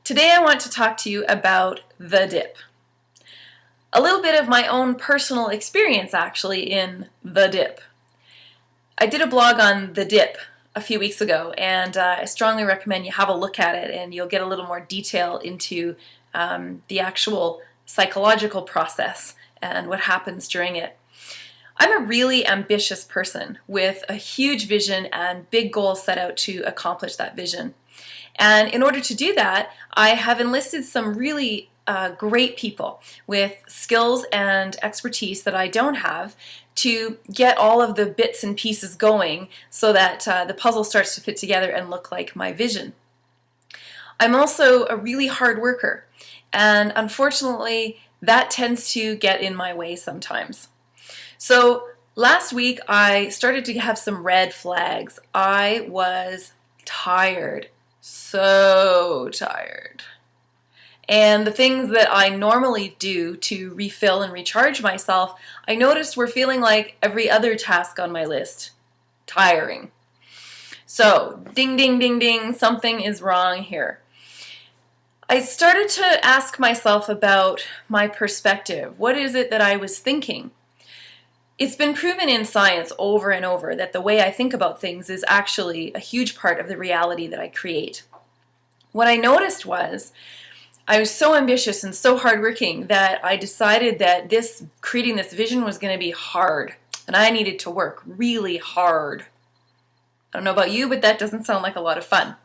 Today I want to talk to you about the dip. A little bit of my own personal experience actually in the dip. I did a blog on the dip a few weeks ago, and I strongly recommend you have a look at it, and you'll get a little more detail into the actual psychological process and what happens during it. I'm a really ambitious person with a huge vision and big goals set out to accomplish that vision. And in order to do that, I have enlisted some really great people with skills and expertise that I don't have to get all of the bits and pieces going so that the puzzle starts to fit together and look like my vision. I'm also a really hard worker, and unfortunately that tends to get in my way sometimes. So last week I started to have some red flags. I was tired. So tired. And the things that I normally do to refill and recharge myself, I noticed were feeling like every other task on my list. Tiring. So, ding, ding, ding, ding, something is wrong here. I started to ask myself about my perspective. What is it that I was thinking? It's been proven in science over and over that the way I think about things is actually a huge part of the reality that I create. What I noticed was I was so ambitious and so hardworking that I decided that creating this vision was going to be hard, and I needed to work really hard. I don't know about you, but that doesn't sound like a lot of fun.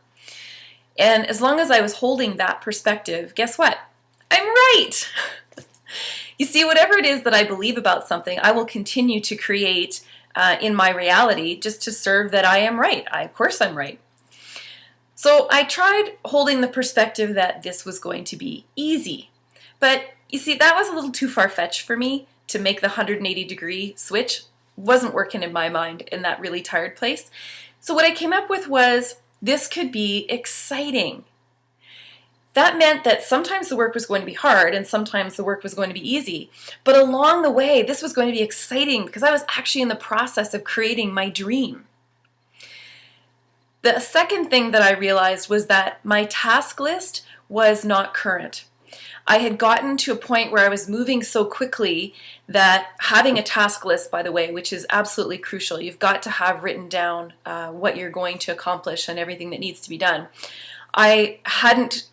And as long as I was holding that perspective, guess what? I'm right! You see, whatever it is that I believe about something, I will continue to create in my reality just to serve that I am right. Of course I'm right. So I tried holding the perspective that this was going to be easy. But you see, that was a little too far-fetched for me to make the 180-degree switch. It wasn't working in my mind in that really tired place. So what I came up with was this could be exciting. That meant that sometimes the work was going to be hard and sometimes the work was going to be easy. But along the way, this was going to be exciting because I was actually in the process of creating my dream. The second thing that I realized was that my task list was not current. I had gotten to a point where I was moving so quickly that having a task list, by the way, which is absolutely crucial, you've got to have written down what you're going to accomplish and everything that needs to be done. I hadn't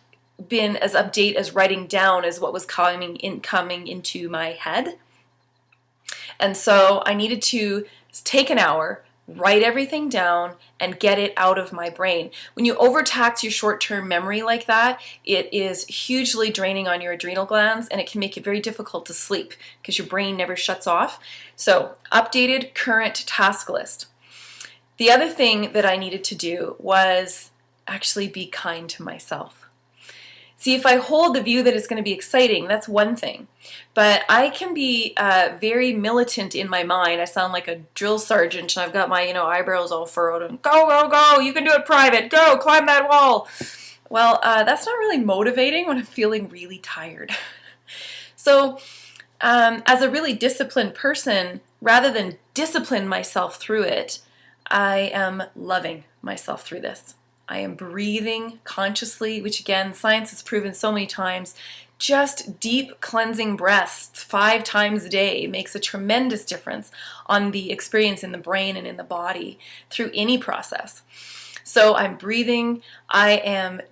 been as up to date as writing down as what was coming into my head. And so I needed to take an hour, write everything down, and get it out of my brain. When you overtax your short-term memory like that, it is hugely draining on your adrenal glands, and it can make it very difficult to sleep because your brain never shuts off. So, updated current task list. The other thing that I needed to do was actually be kind to myself. See, if I hold the view that it's going to be exciting, that's one thing. But I can be very militant in my mind. I sound like a drill sergeant, and I've got my eyebrows all furrowed, and go, go, go, you can do it private, go, climb that wall. Well, that's not really motivating when I'm feeling really tired. So, as a really disciplined person, rather than discipline myself through it, I am loving myself through this. I am breathing consciously, which again, science has proven so many times, just deep cleansing breaths 5 times a day makes a tremendous difference on the experience in the brain and in the body through any process. So I'm breathing, I am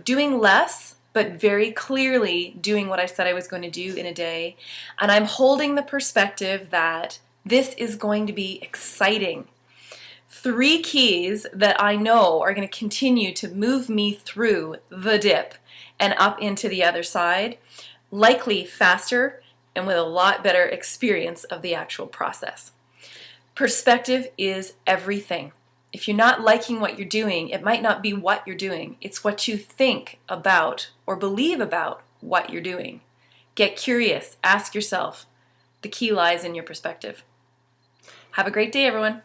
doing less, but very clearly doing what I said I was going to do in a day, and I'm holding the perspective that this is going to be exciting. 3 keys that I know are going to continue to move me through the dip and up into the other side, likely faster and with a lot better experience of the actual process. Perspective is everything. If you're not liking what you're doing, it might not be what you're doing. It's what you think about or believe about what you're doing. Get curious. Ask yourself. The key lies in your perspective. Have a great day, everyone.